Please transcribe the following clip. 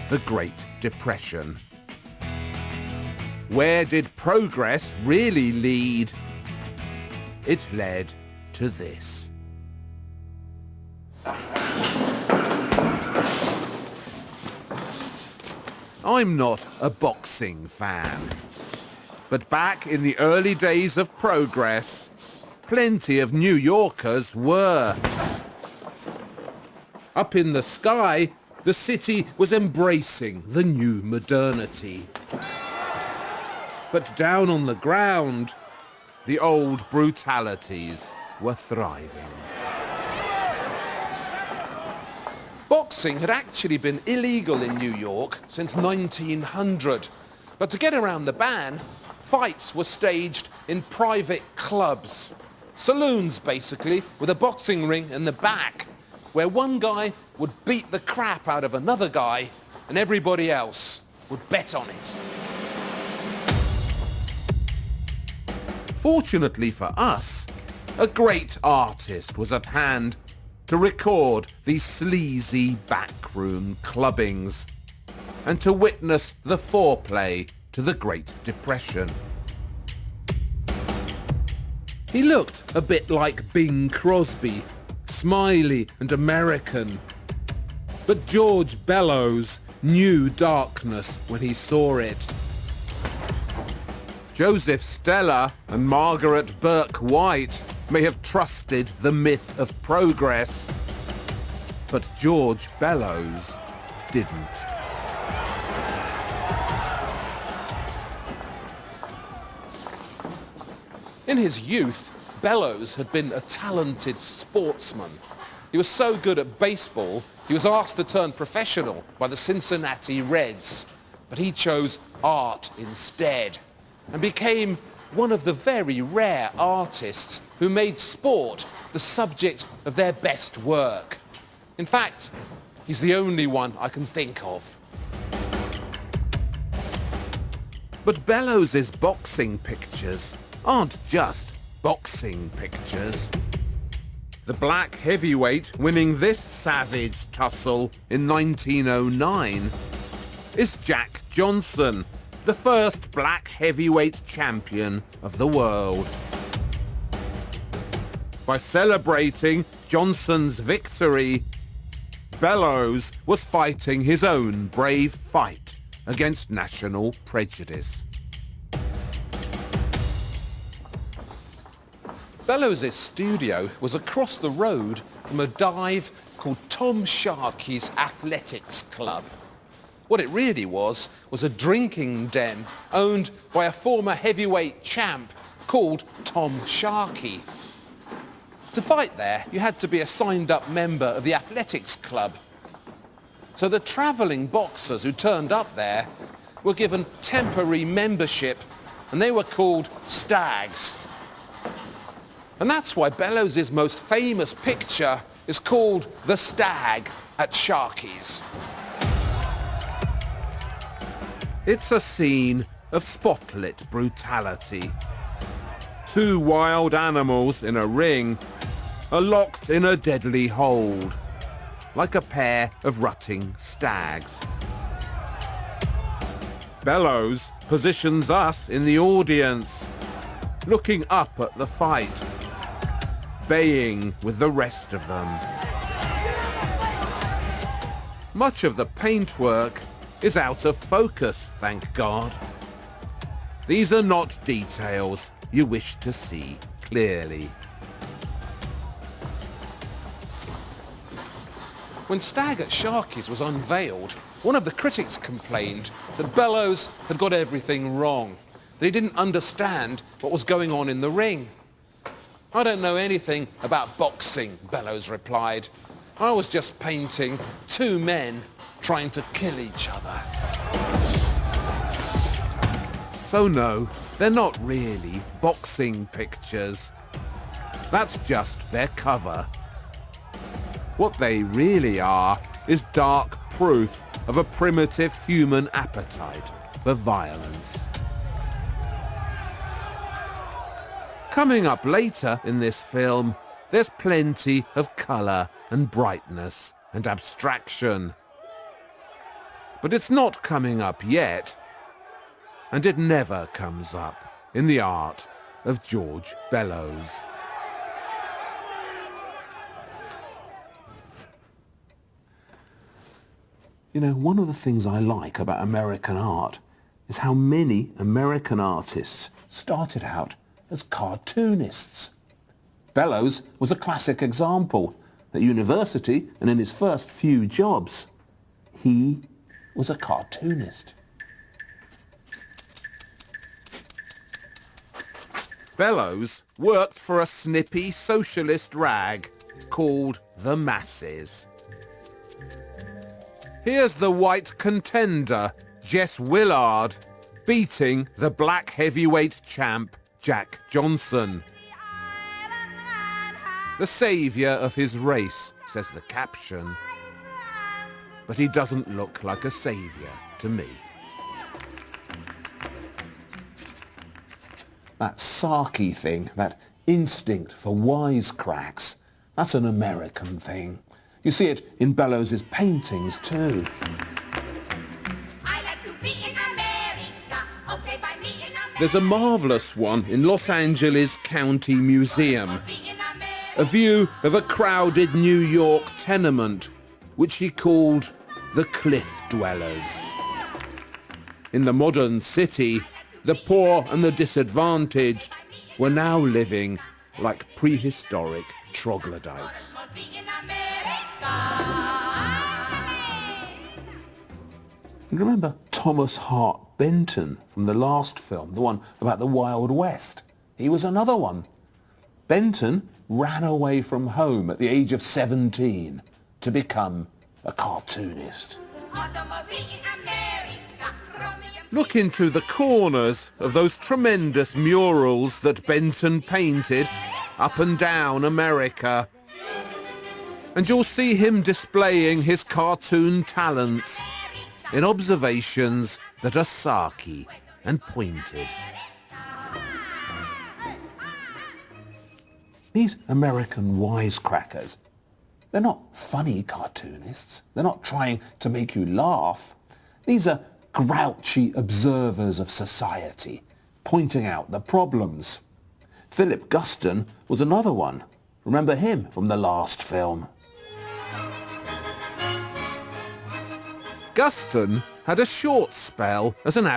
the Great Depression. Where did progress really lead? It led to this. I'm not a boxing fan, but back in the early days of progress, plenty of New Yorkers were. Up in the sky, the city was embracing the new modernity. But down on the ground, the old brutalities were thriving. Boxing had actually been illegal in New York since 1900. But to get around the ban, fights were staged in private clubs. Saloons, basically, with a boxing ring in the back, where one guy would beat the crap out of another guy and everybody else would bet on it. Fortunately for us, a great artist was at hand to record these sleazy backroom clubbings and to witness the foreplay to the Great Depression. He looked a bit like Bing Crosby, smiley and American. But George Bellows knew darkness when he saw it. Joseph Stella and Margaret Burke White may have trusted the myth of progress, but George Bellows didn't. In his youth, Bellows had been a talented sportsman. He was so good at baseball, he was asked to turn professional by the Cincinnati Reds, but he chose art instead and became one of the very rare artists who made sport the subject of their best work. In fact, he's the only one I can think of. But Bellows's boxing pictures aren't just boxing pictures. The black heavyweight winning this savage tussle in 1909 is Jack Johnson, the first black heavyweight champion of the world. By celebrating Johnson's victory, Bellows was fighting his own brave fight against national prejudice. Bellows' studio was across the road from a dive called Tom Sharkey's Athletics Club. What it really was a drinking den owned by a former heavyweight champ called Tom Sharkey. To fight there, you had to be a signed-up member of the athletics club. So the travelling boxers who turned up there were given temporary membership, and they were called stags. And that's why Bellows' most famous picture is called The Stag at Sharkey's. It's a scene of spotlit brutality. Two wild animals in a ring are locked in a deadly hold, like a pair of rutting stags. Bellows positions us in the audience, looking up at the fight, baying with the rest of them. Much of the paintwork is out of focus, thank God. These are not details you wish to see clearly. When Stag at Sharkey's was unveiled, one of the critics complained that Bellows had got everything wrong, that he didn't understand what was going on in the ring. "I don't know anything about boxing," Bellows replied. "I was just painting two men trying to kill each other." So no, they're not really boxing pictures. That's just their cover. What they really are is dark proof of a primitive human appetite for violence. Coming up later in this film, there's plenty of colour and brightness and abstraction. But it's not coming up yet, and it never comes up in the art of George Bellows. You know, one of the things I like about American art is how many American artists started out as cartoonists. Bellows was a classic example. At university and in his first few jobs, he was a cartoonist. Bellows worked for a snippy socialist rag called the Masses. Here's the white contender, Jess Willard, beating the black heavyweight champ, Jack Johnson. The saviour of his race, says the caption. But he doesn't look like a saviour to me. That sarky thing, that instinct for wisecracks, that's an American thing. You see it in Bellows' paintings too. There's a marvellous one in Los Angeles County Museum. A view of a crowded New York tenement, which he called the Cliff Dwellers. In the modern city, the poor and the disadvantaged were now living like prehistoric troglodytes. You remember Thomas Hart Benton from the last film, the one about the Wild West? He was another one. Benton ran away from home at the age of 17 to become a cartoonist. Look into the corners of those tremendous murals that Benton painted up and down America, and you'll see him displaying his cartoon talents in observations that are sarky and pointed. These American wisecrackers, they're not funny cartoonists. They're not trying to make you laugh. These are grouchy observers of society, pointing out the problems. Philip Guston was another one. Remember him from the last film? Guston had a short spell as an